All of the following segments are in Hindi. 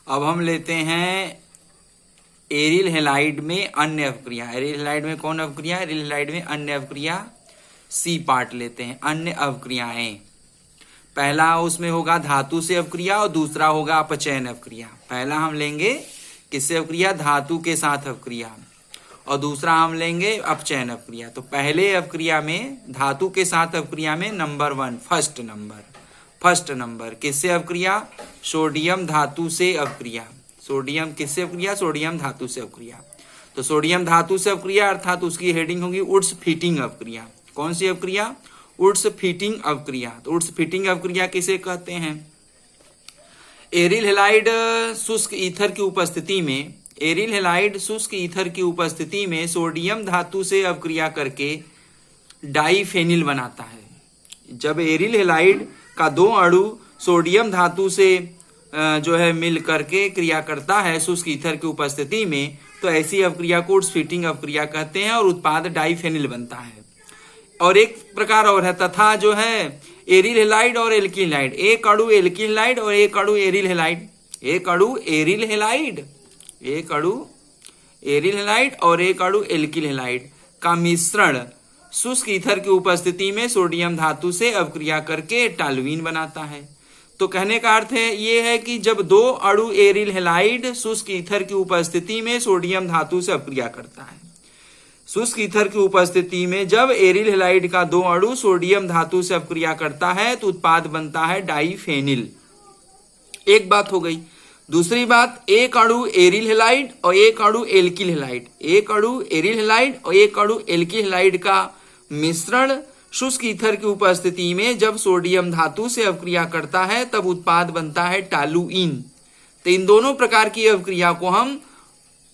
अब हम लेते हैं एरिल हैलाइड में अन्य अवक्रिया। एरिल हैलाइड में कौन अवक्रिया? एरिल हैलाइड में अन्य अवक्रिया, सी पार्ट लेते हैं, अन्य अवक्रियाएं। पहला उसमें होगा धातु से अवक्रिया और दूसरा होगा अपचयन अवक्रिया। पहला हम लेंगे किससे अवक्रिया? धातु के साथ अवक्रिया, और दूसरा हम लेंगे अपचयन अवक्रिया। तो पहले अवक्रिया में, धातु के साथ अवक्रिया में नंबर 1, फर्स्ट नंबर किससे अवक्रिया? सोडियम धातु से अवक्रिया। सोडियम किससे अवक्रिया? सोडियम धातु से अवक्रिया। तो सोडियम धातु से अवक्रिया अर्थात उसकी हेडिंग होगी उड्स फीटिंग अवक्रिया। कौन सी अवक्रिया? उड्स फीटिंग अवक्रिया। तो उड्स फीटिंग अवक्रिया किसे कहते हैं? एरिल हैलाइड शुष्क ईथर की उपस्थिति में, एरिल हैलाइड शुष्क ईथर की उपस्थिति में सोडियम धातु से अवक्रिया करके डाईफेनिल बनाता है। जब एरिल हैलाइड का दो अणु सोडियम धातु से जो है मिल करके क्रिया करता है शुष्क ईथर की उपस्थिति में, तो ऐसी अवक्रिया को उड्स फीटिंग अवक्रिया कहते हैं और उत्पाद डाईफेनिल बनता है। और एक प्रकार और है, तथा जो है एरिल हैलाइड और एल्किल हैलाइड, एक अणु एल्किल हैलाइड और एक अणु एरिल हैलाइड, एक अणु एरिल हैलाइड, एक अणु एरिल हैलाइड और एक अणु एल्किल हैलाइड का मिश्रण शुष्क ईथर की उपस्थिति में सोडियम धातु से अवक्रिया करके टॉल्यूइन बनाता है। तो कहने का अर्थ है ये है कि जब दो अणु एरिल हैलाइड शुष्क ईथर की उपस्थिति में सोडियम धातु से अवक्रिया करता है, शुष्क ईथर की उपस्थिति में जब एरिल हैलाइड का दो अणु सोडियम धातु से अवक्रिया करता है तो उत्पाद बनता है डाईफेनिल। एक बात हो गई। दूसरी बात, एक अणु एरिल हैलाइड और एक अणु एल्किल हैलाइड, एक अणु एरिल हैलाइड और एक अणु एल्किल हैलाइड का मिश्रण शुष्क ईथर की उपस्थिति में जब सोडियम धातु से अवक्रिया करता है तब उत्पाद बनता है टॉल्यूइन। तो इन दोनों प्रकार की अवक्रिया को हम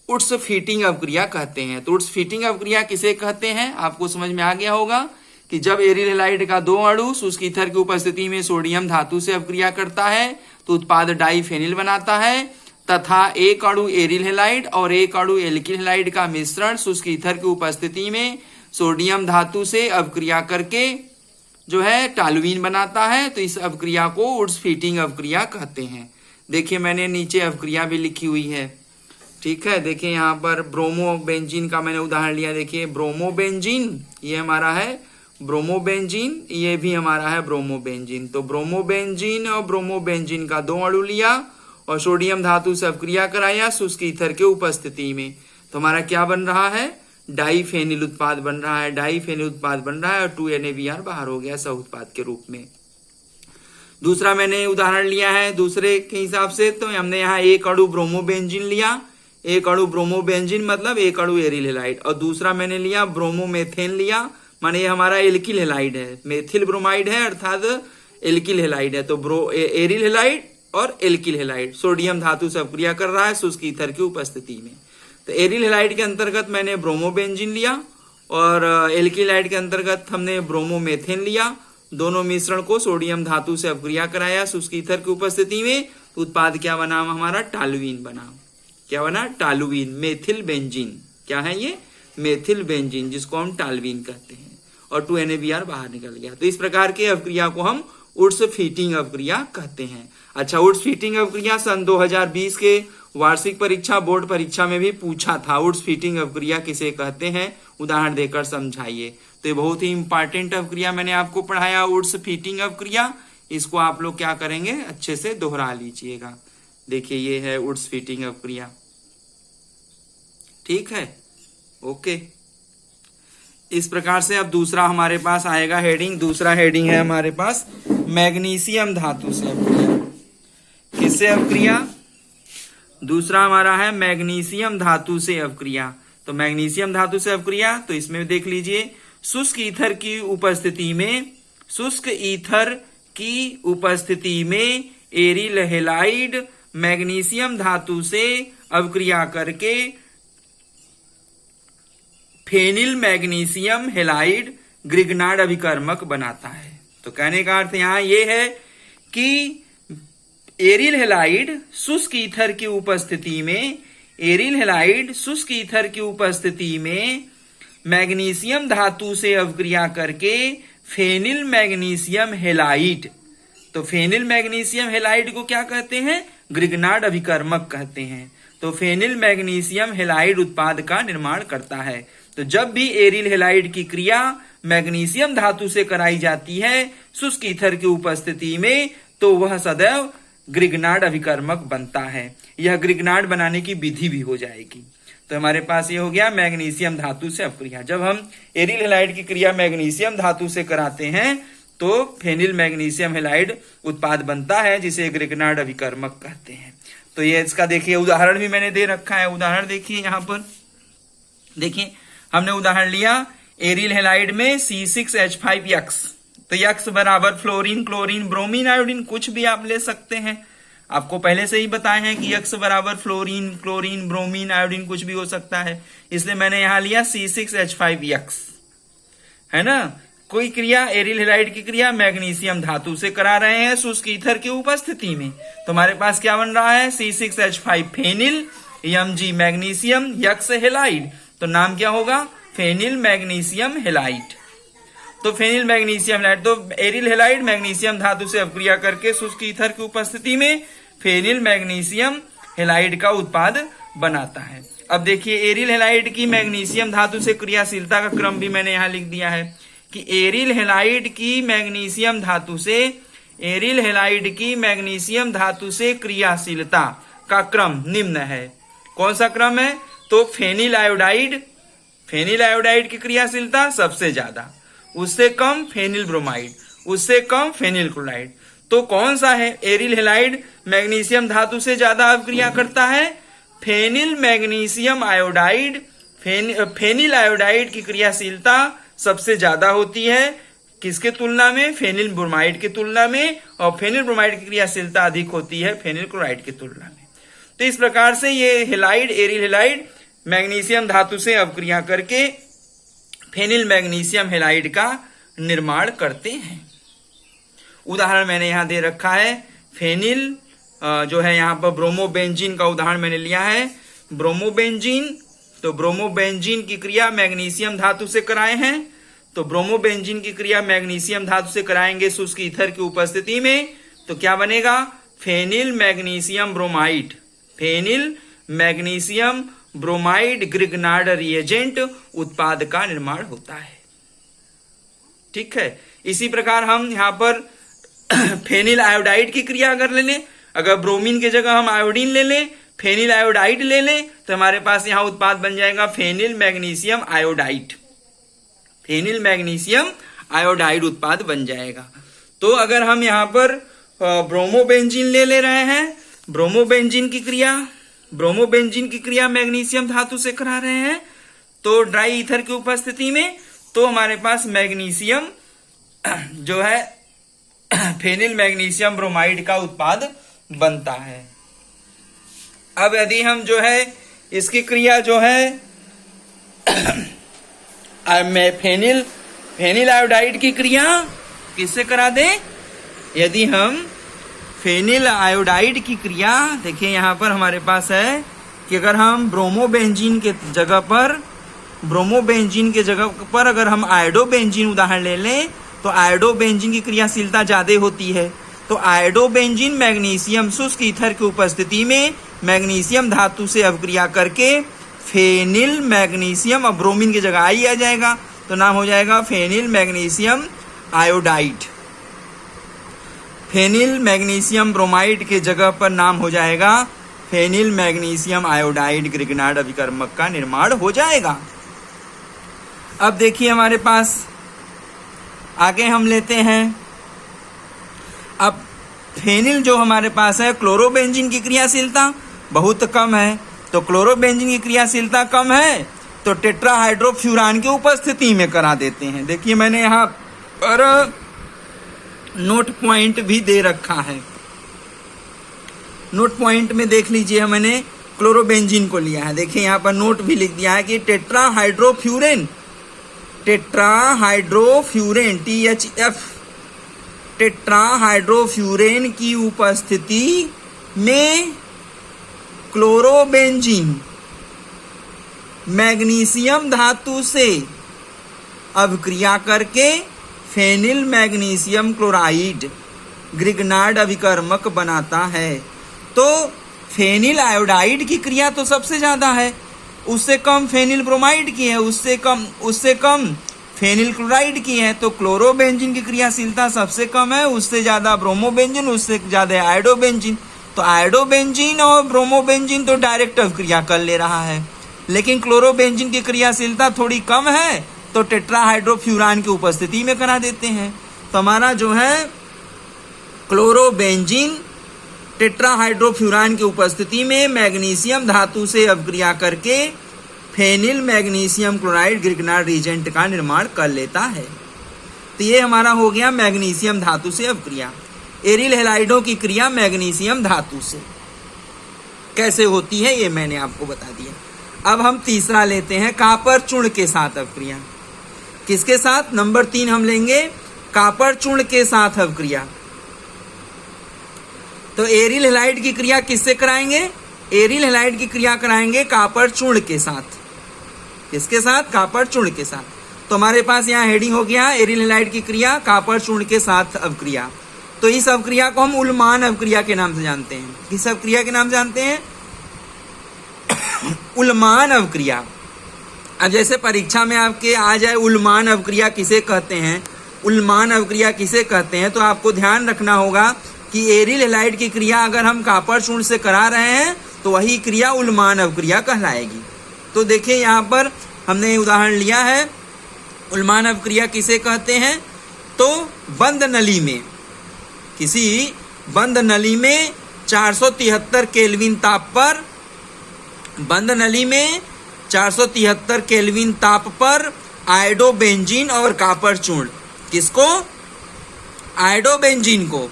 उड्स फीटिंग अवक्रिया कहते हैं। तो उड्स फीटिंग अवक्रिया किसे कहते हैं आपको समझ में आ गया होगा कि जब एरिल हैलाइड का दो अणु शुष्क ईथर की उपस्थिति में सोडियम धातु से अवक्रिया करता है तो उत्पाद डाईफेनिल बनाता है, तथा एक अणु एरिल हैलाइड और एक अणु एल्किल हैलाइड का मिश्रण शुष्क ईथर की उपस्थिति में सोडियम धातु से अवक्रिया करके जो है टॉल्यूइन बनाता है। तो इस अवक्रिया को उड्स फीटिंग अवक्रिया कहते हैं। देखिए मैंने नीचे अवक्रिया भी लिखी हुई है, ठीक है। देखिए यहाँ पर ब्रोमोबेंजीन का मैंने उदाहरण लिया। देखिए ब्रोमोबेंजीन ये हमारा है ब्रोमोबेंजीन, ये भी हमारा है ब्रोमोबेंजीन। तो ब्रोमोबेंजीन और ब्रोमोबेंजीन का दो अणु लिया और सोडियम धातु से अवक्रिया कराया शुष्क ईथर के उपस्थिति में, तो हमारा क्या बन रहा है? डाईफेनिल उत्पाद बन रहा है। डाईफेनिल उत्पाद बन रहा है और 2NaBr बाहर हो गया सह उत्पाद के रूप में। दूसरा मैंने उदाहरण लिया है दूसरे के हिसाब से, तो हमने यहाँ एक अणु ब्रोमोबेंजीन लिया, एक अणु ब्रोमोबेंजीन मतलब एक अणु एरिल हैलाइड, और दूसरा मैंने लिया ब्रोमोमेथेन लिया, माने ये हमारा एल्किल हैलाइड है, मेथिल ब्रोमाइड है अर्थात एल्किल हैलाइड है। तो एरिल हैलाइड और एल्किल हैलाइड सोडियम धातु से अवक्रिया कर रहा है शुष्क ईथर की उपस्थिति में। तो एरिल हैलाइड के अंतर्गत मैंने ब्रोमोबेंजीन लिया और एल्किल हैलाइड के अंतर्गत हमने ब्रोमोमेथेन लिया। दोनों मिश्रण को सोडियम धातु से अवक्रिया कराया शुष्क ईथर की उपस्थिति में, तो उत्पाद क्या बना? हमारा टॉल्यूइन बना। क्या बना? Toluene, methyl benzene. क्या है ये? मेथिल बेंजीन, जिसको हम टॉल्यूइन कहते हैं, और 2NaBr बाहर निकल गया। तो इस प्रकार के अवक्रिया को हम उड्स फीटिंग अवक्रिया कहते हैं। अच्छा, उड्स फीटिंग अवक्रिया सन 2020 के वार्षिक परीक्षा बोर्ड परीक्षा में भी पूछा था, उड्स फीटिंग अवक्रिया किसे कहते हैं, उदाहरण देकर समझाइए। तो ये बहुत ही इंपॉर्टेंट अवक्रिया मैंने आपको पढ़ाया, उड्स फीटिंग अवक्रिया। इसको आप लोग क्या करेंगे? अच्छे से दोहरा लीजिएगा। देखिए ये है उड्स फीटिंग अवक्रिया, ठीक है, ओके। इस प्रकार से अब दूसरा हमारे पास आएगा हेडिंग। दूसरा हेडिंग है हमारे पास मैग्नीशियम धातु से अवक्रिया। किससे अवक्रिया? दूसरा हमारा है मैग्नीशियम धातु से अवक्रिया। तो मैग्नीशियम धातु से अवक्रिया, तो इसमें देख लीजिए शुष्क ईथर की उपस्थिति में, शुष्क ईथर की उपस्थिति में एरिल हैलाइड मैग्नीशियम धातु से अवक्रिया करके फेनिल मैग्नीशियम हैलाइड ग्रिग्नार्ड अभिकर्मक बनाता है। तो कहने का अर्थ यहां यह है कि एरिल हैलाइड शुष्क ईथर की उपस्थिति में, एरिल हैलाइड शुष्क ईथर की उपस्थिति में मैग्नीशियम धातु से अवक्रिया करके फेनिल मैग्नीशियम हैलाइड, तो फेनिल मैग्नीशियम हैलाइड को क्या कहते हैं? ग्रिग्नार्ड अभिकर्मक कहते हैं। तो फेनिल मैग्नीशियम हैलाइड उत्पाद का निर्माण करता है। तो जब भी एरिल हैलाइड की क्रिया मैग्नीशियम धातु से कराई जाती है शुष्क ईथर की उपस्थिति में, तो वह सदैव ग्रिग्नार्ड अभिकर्मक बनता है। यह ग्रिग्नार्ड बनाने की विधि भी हो जाएगी। तो हमारे पास ये हो गया मैग्नीशियम धातु से अपक्रिया। जब हम एरिल हैलाइड की क्रिया मैग्नीशियम धातु से कराते हैं तो फेनिल मैग्नीशियम हैलाइड उत्पाद बनता है, जिसे ग्रिग्नार्ड अभिकर्मक कहते हैं। तो ये इसका देखिए उदाहरण भी मैंने दे रखा है। उदाहरण देखिए यहाँ पर, देखिए हमने उदाहरण लिया एरिल हैलाइड में C6H5X। तो X बराबर फ्लोरीन, क्लोरीन, ब्रोमीन, आयोडीन, कुछ भी आप ले सकते हैं। आपको पहले से ही बताए हैं कि X बराबर फ्लोरीन, क्लोरीन, ब्रोमीन, आयोडीन कुछ भी हो सकता है, इसलिए मैंने यहां लिया C6H5X, है ना। कोई क्रिया एरिल हैलाइड की क्रिया मैग्नीशियम धातु से करा रहे हैं शुष्क ईथर की उपस्थिति में, तो हमारे पास क्या बन रहा है C6H5 phenyl, Mg magnesium, X halide, तो नाम क्या होगा फेनिल मैग्नीशियम हैलाइड। तो फेनिल मैग्नीशियम हैलाइड, तो एरिल हैलाइड मैग्नीशियम धातु से अपक्रिया करके शुष्क ईथर की उपस्थिति में फेनिल मैग्नीशियम हैलाइड का उत्पाद बनाता है। अब देखिए एरिल हैलाइड की मैग्नीशियम धातु से क्रियाशीलता का क्रम भी मैंने यहाँ लिख दिया है कि एरिल हैलाइड की मैग्नीशियम धातु से, एरिल हैलाइड की मैग्नीशियम धातु से क्रियाशीलता का क्रम निम्न है। कौन सा क्रम है? तो फेनिल आयोडाइड, फेनिल आयोडाइड की क्रियाशीलता सबसे ज्यादा, उससे कम फेनिल ब्रोमाइड, उससे कम फेनिल क्लोराइड। तो कौन सा है? एरिल हैलाइड मैग्नीशियम धातु से ज्यादा अभिक्रिया करता है phenyl magnesium iodide. Phenyl iodide की क्रियाशीलता सबसे ज्यादा होती है किसके तुलना में? फेनिल ब्रोमाइड की तुलना में, और फेनिल ब्रोमाइड की क्रियाशीलता अधिक होती है फेनिल क्लोराइड की तुलना में। तो इस प्रकार से ये हैलाइड, एरिल हैलाइड मैग्नीशियम धातु से अभिक्रिया करके फेनिल मैग्नीशियम हैलाइड का निर्माण करते हैं। उदाहरण मैंने यहां दे रखा है फेनिल जो है यहाँ पर ब्रोमोबेंजीन का उदाहरण मैंने लिया है। ब्रोमोबेंजीन, तो ब्रोमोबेंजीन की क्रिया मैग्नीशियम धातु से कराए हैं, तो ब्रोमोबेंजीन की क्रिया मैग्नीशियम धातु से कराएंगे शुष्क ईथर की उपस्थिति में, तो क्या बनेगा? Phenyl magnesium bromide, phenyl magnesium bromide Grignard reagent उत्पाद का निर्माण होता है। ठीक है। इसी प्रकार हम यहाँ पर फेनिल आयोडाइड की क्रिया अगर ले लें, अगर ब्रोमीन की जगह हम आयोडीन ले लें, फेनिल आयोडाइड ले लें, तो हमारे पास यहाँ उत्पाद बन जाएगा phenyl magnesium iodide, phenyl magnesium iodide उत्पाद बन जाएगा। तो अगर हम यहाँ पर ब्रोमोबेंजीन ले रहे हैं, ब्रोमोबेंजीन की क्रिया मैग्नीशियम धातु से करा रहे हैं, तो ड्राई ईथर की उपस्थिति में, तो हमारे पास मैग्नीशियम जो है फेनिल मैग्नीशियम ब्रोमाइड का उत्पाद बनता है। अब यदि हम जो है इसकी क्रिया जो है फेनिल आयोडाइड की क्रिया किससे करा दें? यदि हम फेनिल आयोडाइड की क्रिया, देखिए यहां पर हमारे पास है कि अगर हम ब्रोमोबेंजीन के जगह पर अगर हम आयोडोबेंजीन उदाहरण ले लें, तो आयोडोबेंजीन की क्रियाशीलता ज्यादा होती है। तो आयोडोबेंजीन मैग्नीशियम शुष्क ईथर की उपस्थिति में मैग्नीशियम धातु से अभिक्रिया करके फेनिल मैग्नीशियम, अब ब्रोमीन की जगह आई आ जाएगा, तो नाम हो जाएगा phenyl magnesium iodide. Phenyl magnesium bromide के जगह पर नाम हो जाएगा फेनिल मैग्नीशियम आयोडाइड, ग्रिग्नार्ड अभिकर्मक का निर्माण हो जाएगा। अब देखिए हमारे पास आगे हम लेते हैं, अब फेनिल जो हमारे पास है, क्लोरोबेंजीन की क्रियाशीलता बहुत कम है, तो क्लोरोबेंजीन की क्रियाशीलता कम है तो टेट्राहाइड्रोफ्यूरान की उपस्थिति में करा देते हैं। देखिए मैंने यहाँ पर नोट पॉइंट भी दे रखा है, नोट पॉइंट में देख लीजिए मैंने क्लोरोबेंजीन को लिया है। देखिए यहाँ पर नोट भी लिख दिया है कि टेट्राहाइड्रोफ्यूरेन THF टेट्राहाइड्रोफ्यूरेन की उपस्थिति में क्लोरोबेंजीन मैग्नीशियम धातु से अभिक्रिया करके फेनिल मैग्नीशियम क्लोराइड ग्रिग्नार्ड अभिकर्मक बनाता है। तो फेनिल आयोडाइड की क्रिया तो सबसे ज्यादा है, उससे कम फेनिल ब्रोमाइड की है, उससे कम फेनिल क्लोराइड की है। तो क्लोरोबेंजीन की क्रियाशीलता सबसे कम है, उससे ज्यादा ब्रोमोबेंजीन, उससे ज्यादा आयोडोबेंजीन। तो आयोडोबेंजीन और ब्रोमोबेंजीन तो डायरेक्ट अभिक्रिया कर ले रहा है, लेकिन क्लोरोबेंजीन की क्रियाशीलता थोड़ी कम है, तो टेट्राहाइड्रोफ्यूरान की उपस्थिति में करा देते हैं। तो हमारा जो है क्लोरोबेंजीन टेट्राहाइड्रोफ्यूरान की उपस्थिति में मैग्नीशियम धातु से अभिक्रिया करके phenyl magnesium chloride Grignard reagent का निर्माण कर लेता है। तो ये हमारा हो गया मैग्नीशियम धातु से अभिक्रिया। एरिल हैलाइडों की क्रिया मैग्नीशियम धातु से कैसे होती है ये मैंने आपको बता दिया। अब हम तीसरा लेते हैं कापर चूर्ण के साथ अभिक्रिया। किसके साथ? नंबर 3 हम लेंगे कापर चूर्ण के साथ अभिक्रिया। तो एरिल हैलाइड की क्रिया किससे कराएंगे? एरिल हैलाइड की क्रिया कराएंगे कापर चूर्ण के साथ। किसके साथ? कापर चूर्ण के साथ। तो हमारे पास यहाँ हेडिंग हो गया एरिल हैलाइड की क्रिया कापर चूर्ण के साथ अभिक्रिया। तो इस अभिक्रिया को हम उल्मान अभिक्रिया के नाम से जानते हैं। किस अभिक्रिया के नाम से जानते हैं? उल्मान अभिक्रिया। अब जैसे परीक्षा में आपके आ जाए उल्मान अभिक्रिया किसे कहते हैं, उल्मान अभिक्रिया किसे कहते हैं, तो आपको ध्यान रखना होगा कि एरिल हैलाइड की क्रिया अगर हम कापर चूर्ण से करा रहे हैं तो वही क्रिया उल्मान अभिक्रिया कहलाएगी। तो देखिए यहाँ पर हमने उदाहरण लिया है उल्मान अभिक्रिया किसे कहते हैं। तो बंद नली में, किसी बंद नली में 473 केल्विन ताप पर, बंद नली में 473 केल्विन ताप पर आयोडोबेंजीन और कापर चूर्ण, किसको? आयोडोबेंजीन को।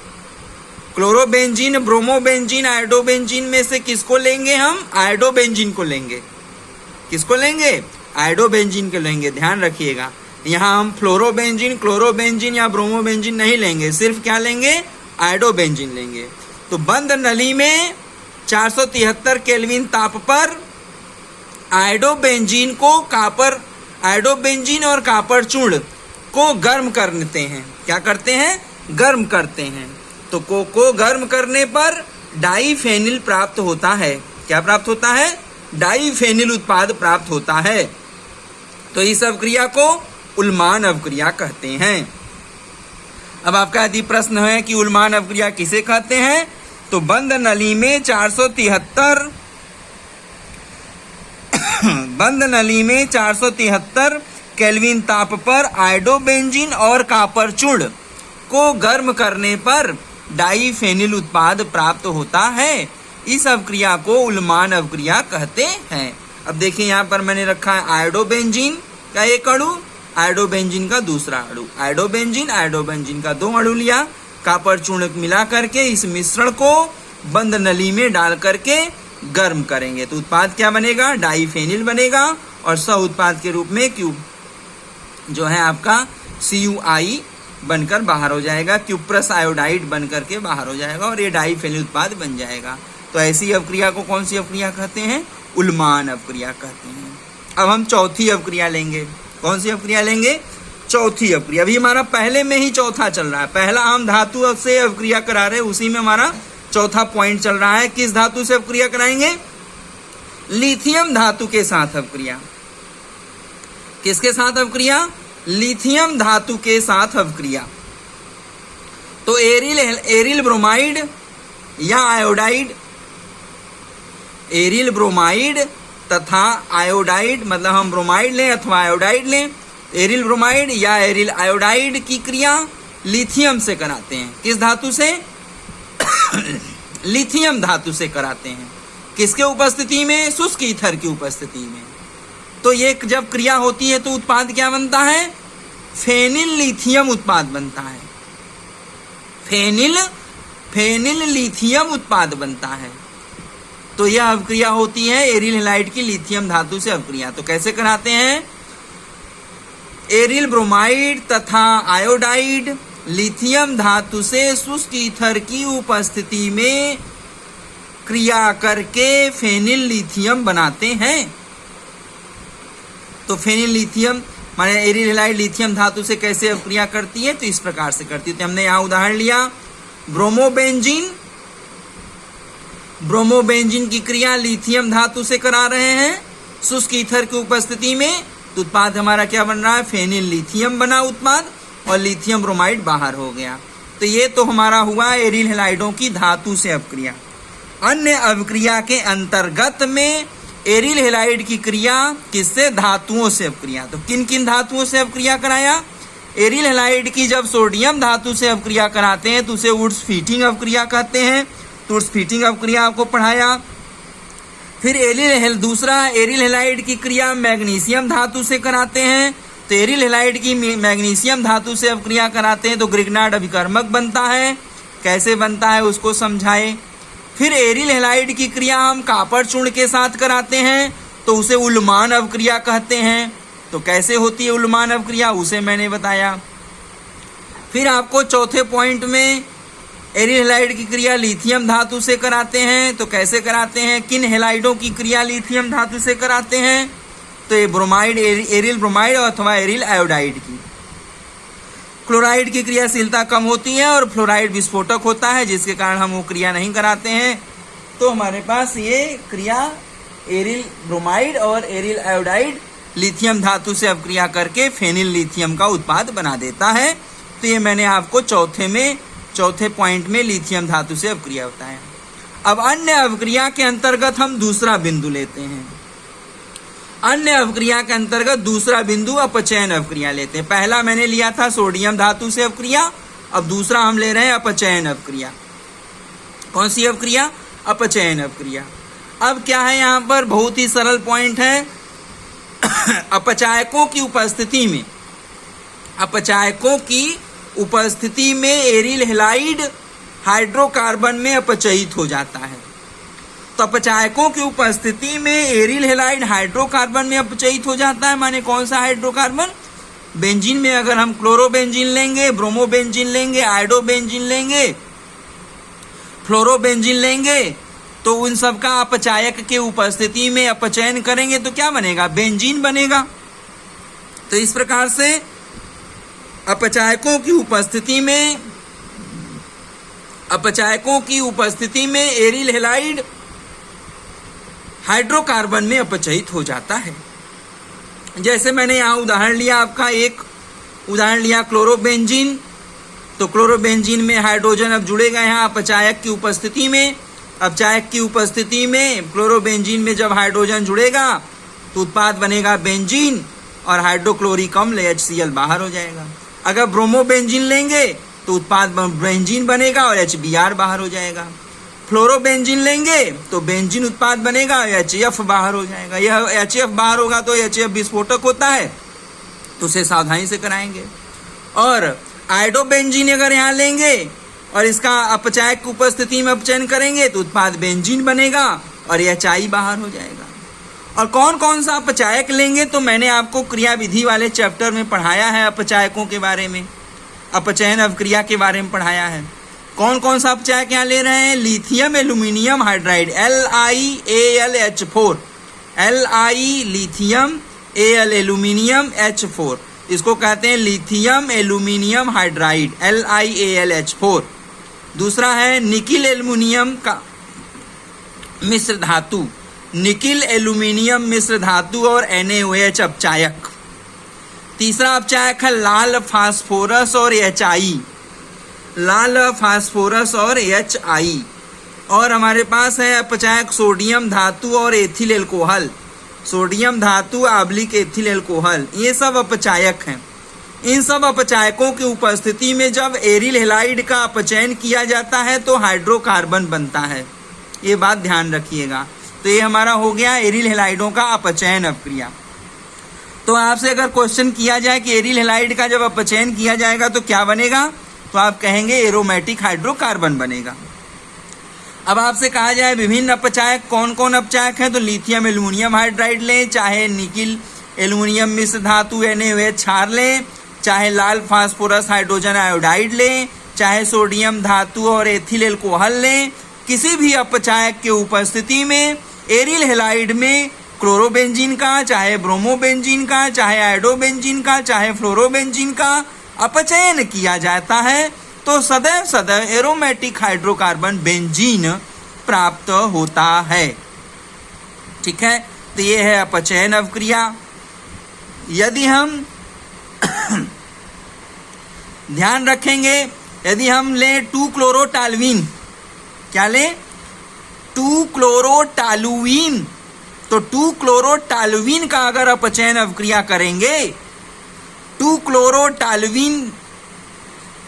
क्लोरोबेंजीन, ब्रोमोबेंजीन, आयोडोबेंजीन में से किसको लेंगे हम? आयोडोबेंजीन को लेंगे। किसको लेंगे? आयोडोबेंजीन को लेंगे। ध्यान रखिएगा यहाँ हम फ्लोरोबेंजीन, क्लोरोबेंजीन या ब्रोमोबेंजीन नहीं लेंगे, सिर्फ क्या लेंगे? आयोडोबेंजीन लेंगे। तो बंद नली में 473 केल्विन ताप पर आयोडोबेंजीन को आयोडोबेंजीन और कापर चूर्ण को गर्म करते हैं। क्या करते हैं? गर्म करते हैं। तो को गर्म करने पर डाईफेनिल प्राप्त होता है। क्या प्राप्त होता है? डाईफेनिल उत्पाद प्राप्त होता है। तो इस अभिक्रिया को उल्मान अभिक्रिया कहते हैं। अब आपका यदि प्रश्न है कि उल्मान अभिक्रिया किसे कहते हैं, तो बंद नली में 473 केल्विन ताप पर आयोडोबेंजीन और कापर चूर्ण को गर्म करने पर डाईफेनिल उत्पाद प्राप्त होता है। इस अभिक्रिया को उल्मान अभिक्रिया कहते हैं। अब देखिए यहाँ पर मैंने रखा है आयोडोबेंजीन का एक अणु, आयोडोबेंजीन का दूसरा अणु, आयोडोबेंजीन का 2 अणु लिया, कापर चूर्ण मिला करके इस मिश्रण को बंद नली में डाल करके गर्म करेंगे तो उत्पाद क्या बनेगा? डाईफेनिल बनेगा। और सह उत्पाद के रूप में क्यूब जो है आपका CuI बनकर बाहर हो जाएगा, क्यूप्रस आयोडाइड बन करके बाहर हो जाएगा और ये डाईफेनिल उत्पाद बन जाएगा। तो ऐसी अभिक्रिया को कौन सी अभिक्रिया कहते हैं? उल्मान अभिक्रिया कहते हैं। अब हम चौथी अभिक्रिया लेंगे। कौन सी अभिक्रिया लेंगे? चौथी अभिक्रिया। अभी हमारा पहले में ही चौथा चल रहा है। पहला हम धातु से अभिक्रिया करा रहे हैं, उसी में हमारा चौथा पॉइंट चल रहा है। किस धातु से अभिक्रिया कराएंगे? लिथियम धातु के साथ अभिक्रिया। किसके साथ अभिक्रिया? लिथियम धातु के साथ अभिक्रिया। तो एरिल ब्रोमाइड या आयोडाइड, एरिल ब्रोमाइड तथा आयोडाइड, मतलब हम ब्रोमाइड लें अथवा आयोडाइड लें, एरिल ब्रोमाइड या एरिल आयोडाइड की क्रिया लिथियम से कराते हैं। किस धातु से? लिथियम धातु से कराते हैं। किसके उपस्थिति में? शुष्क ईथर की उपस्थिति में। तो ये जब क्रिया होती है तो उत्पाद क्या बनता है? फेनिल लिथियम उत्पाद बनता है। फेनिल लिथियम उत्पाद बनता है। तो यह अभिक्रिया होती है एरिल हैलाइड की लिथियम धातु से अभिक्रिया। तो कैसे कराते हैं? एरिल ब्रोमाइड तथा आयोडाइड लिथियम धातु से शुष्क ईथर की उपस्थिति में क्रिया करके फेनिल लिथियम बनाते हैं। तो फेनिल लिथियम माने एरिल हैलाइड लिथियम धातु से कैसे अभिक्रिया करती है? तो इस प्रकार से करती है। तो हमने यहाँ उदाहरण लिया ब्रोमोबेंजीन ब्रोमोबेंजीन की क्रिया लिथियम धातु से करा रहे हैं शुष्क ईथर की उपस्थिति में, तो उत्पाद हमारा क्या बन रहा है, फेनिल लिथियम बना उत्पाद, और लिथियम ब्रोमाइड बाहर हो गया। तो ये तो हमारा हुआ एरिल हैलाइडों की धातु से अपक्रिया। अन्य अवक्रिया के अंतर्गत में एरिल हैलाइड की क्रिया किससे, धातुओं से अपक्रिया। तो किन किन धातुओं से अपक्रिया कराया, एरिल हैलाइड की जब सोडियम धातु से अपक्रिया कराते हैं तो उसे वुड्स फीटिंग अपक्रिया कहते हैं, तो वुड्स फीटिंग अपक्रिया आपको पढ़ाया। फिर दूसरा एरिल हैलाइड की क्रिया मैग्नीशियम धातु से कराते हैं, तो एरिल हैलाइड की मैग्नीशियम धातु से अपक्रिया कराते हैं तो ग्रिग्नार्ड अभिकर्मक बनता है। कैसे बनता है उसको समझाए। फिर एरिल हैलाइड की क्रिया हम कापर चूर्ण के साथ कराते हैं तो उसे उल्मान अवक्रिया कहते हैं। तो कैसे होती है उल्मान अवक्रिया, उसे मैंने बताया। फिर आपको चौथे पॉइंट में एरिल हैलाइड की क्रिया लिथियम धातु से कराते हैं, तो कैसे कराते हैं, किन हैलाइडों की क्रिया लिथियम धातु से कराते हैं, तो ये ब्रोमाइड, एरिल ब्रोमाइड अथवा एरिल आयोडाइड की। क्लोराइड की क्रियाशीलता कम होती है और फ्लोराइड विस्फोटक होता है, जिसके कारण हम वो क्रिया नहीं कराते हैं। तो हमारे पास ये क्रिया एरिल ब्रोमाइड और एरिल आयोडाइड लिथियम धातु से अपक्रिया करके फेनिल लिथियम का उत्पाद बना देता है। तो ये मैंने आपको चौथे पॉइंट में लिथियम धातु से अपक्रिया बताया। अब अन्य अवक्रिया के अंतर्गत हम दूसरा बिंदु लेते हैं। अन्य अवक्रिया के अंतर्गत दूसरा बिंदु अपचयन अवक्रिया लेते हैं। पहला मैंने लिया था सोडियम धातु से अपक्रिया, अब दूसरा हम ले रहे हैं अपचयन अवक्रिया। कौन सी अवक्रिया, अपचयन अवक्रिया। अब क्या है यहाँ पर, बहुत ही सरल पॉइंट है। अपचायकों की उपस्थिति में एरिल हैलाइड हाइड्रोकार्बन में अपचयित हो जाता है। तो अपचायकों की उपस्थिति में एरिल हैलाइड हाइड्रोकार्बन में अपचयित हो जाता है, माने कौन सा हाइड्रोकार्बन, बेंजीन में अगर हम क्लोरोबेंजीन लेंगे, ब्रोमोबेंजीन लेंगे, आयोडोबेंजीन लेंगे, फ्लोरोबेंजीन लेंगे, तो उन सब का अपचायक के उपस्थिति में अपचयन करेंगे तो क्या बनेगा, बेंजीन बनेगा। तो इस प्रकार से अपचायकों की उपस्थिति में एरिल हैलाइड हाइड्रोकार्बन में अपचयित हो जाता है। जैसे मैंने यहाँ उदाहरण लिया, आपका एक उदाहरण लिया क्लोरोबेंजीन, तो क्लोरोबेंजीन में हाइड्रोजन अब जुड़ेगा यहाँ अपचायक की उपस्थिति में। अपचायक की उपस्थिति में क्लोरोबेंजीन में जब हाइड्रोजन जुड़ेगा तो उत्पाद बनेगा बेंजीन और हाइड्रोक्लोरिक अम्ल HCl बाहर हो जाएगा। अगर ब्रोमोबेंजीन लेंगे तो उत्पाद बेंजीन बनेगा और HBr बाहर हो जाएगा। फ्लोरोबेंजीन लेंगे तो बेंजीन उत्पाद बनेगा और HF बाहर हो जाएगा। यह HF बाहर होगा तो HF विस्फोटक होता है, तो उसे सावधानी से कराएंगे। और आयोडोबेंजीन अगर यहाँ लेंगे और इसका अपचायक की उपस्थिति में अपचयन करेंगे तो उत्पाद बेंजीन बनेगा और HI बाहर हो जाएगा। और कौन कौन सा अपचायक लेंगे तो मैंने आपको क्रिया विधि वाले चैप्टर में पढ़ाया है, अपचायकों के बारे में, अपचयन अवक्रिया के बारे में पढ़ाया है। कौन कौन सा अपचायक यहाँ ले रहे हैं, lithium aluminium hydride LiAlH4, Li lithium Al aluminium H4, इसको कहते हैं लिथियम एल्यूमिनियम हाइड्राइड LiAlH4। दूसरा है निकिल एल्यूमिनियम का मिश्र धातु, निकिल एल्यूमिनियम मिश्र धातु और NaOH अपचायक। तीसरा अपचायक है लाल फास्फोरस और HI, लाल फास्फोरस और HI। और हमारे पास है अपचायक सोडियम धातु और एथिल एल्कोहल, सोडियम धातु आब्लिक एथिल एल्कोहल, ये सब अपचायक हैं। इन सब अपचायकों की उपस्थिति में जब एरिल हैलाइड का अपचयन किया जाता है तो हाइड्रोकार्बन बनता है, ये बात ध्यान रखिएगा। तो ये हमारा हो गया एरिल हैलाइडों का अपचयन अवक्रिया। तो आपसे अगर क्वेश्चन किया जाए कि एरिल हैलाइड का जब अपचयन किया जाएगा तो क्या बनेगा, तो आप कहेंगे एरोमेटिक हाइड्रोकार्बन बनेगा। अब आपसे कहा जाए विभिन्न अपचायक कौन कौन अपचायक हैं, तो लिथियम एल्यूमिनियम हाइड्राइड लें, चाहे निकिल एल्यूमिनियम मिश्र धातु NaOH क्षार लें, चाहे लाल फास्फोरस हाइड्रोजन आयोडाइड लें, चाहे सोडियम धातु और एथिल एल्कोहल लें। किसी भी अपचायक के उपस्थिति में एरिल हैलाइड में क्लोरोबेंजीन का, चाहे ब्रोमोबेंजीन का, चाहे आयोडोबेंजीन का, चाहे फ्लोरोबेंजीन का अपचयन किया जाता है तो सदैव एरोमेटिक हाइड्रोकार्बन बेंजीन प्राप्त होता है। ठीक है, तो ये है अपचयन अवक्रिया। यदि हम ध्यान रखेंगे, यदि हम लें 2-क्लोरोटालुइन, क्या लें? 2-क्लोरोटालुइन। तो 2-क्लोरोटालुइन का अगर अपचयन अवक्रिया करेंगे, 2-क्लोरोटालुइन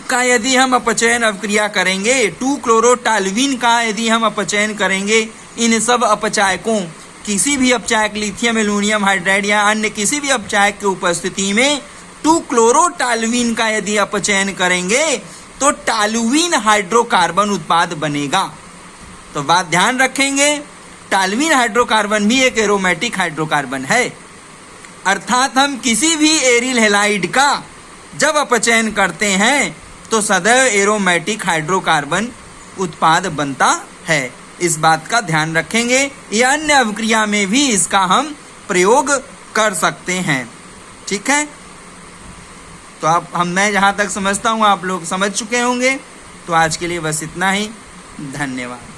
का यदि हम अपचयन अवक्रिया करेंगे, 2-क्लोरोटालुइन का यदि हम अपचयन करेंगे, इन सब अपचायकों, किसी भी अपचायक, लिथियम एल्यूमिनियम हाइड्राइड या अन्य किसी भी अपचायक की उपस्थिति में 2-क्लोरोटालुइन का यदि अपचयन करेंगे तो टालुइन हाइड्रोकार्बन उत्पाद बनेगा। तो बात ध्यान रखेंगे, टालुइन हाइड्रोकार्बन भी एक एरोमेटिक हाइड्रोकार्बन है। अर्थात हम किसी भी एरिल हैलाइड का जब अपचयन करते हैं तो सदैव एरोमेटिक हाइड्रोकार्बन उत्पाद बनता है। इस बात का ध्यान रखेंगे। या अन्य अवक्रिया में भी इसका हम प्रयोग कर सकते हैं। ठीक है, तो मैं जहां तक समझता हूं आप लोग समझ चुके होंगे। तो आज के लिए बस इतना ही। धन्यवाद।